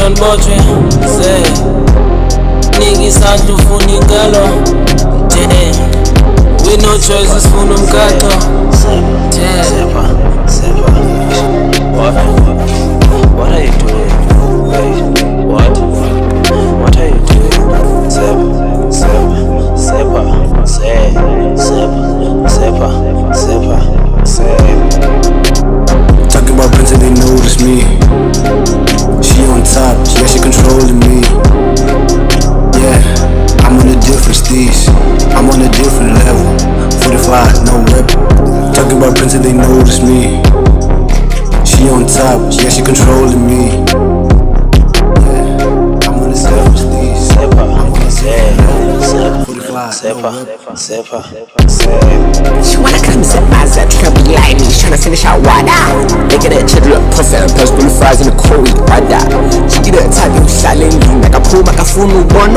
nibotshwe nika isandla ufuna inkalo. Damn, we no choice, sifuna umgaqo. What are you doing? Wait, what? What are you doing? Talking about Prince and they notice me. She on top, yeah, she controlling me. Yeah, I'm on a different stage, I'm on a different level. 45, no rep. Talking about Prince and they notice me. She on top, yeah, she controlling me. Yeah, I'm on a different stage, I'm on a different level. 45, no rep. She wanna come zip my zip, tryna be like me, tryna finish out water. Look at that chick, look pussy and punch blue fries in the cold order. She get a type of silent, like a pool, like a full newborn.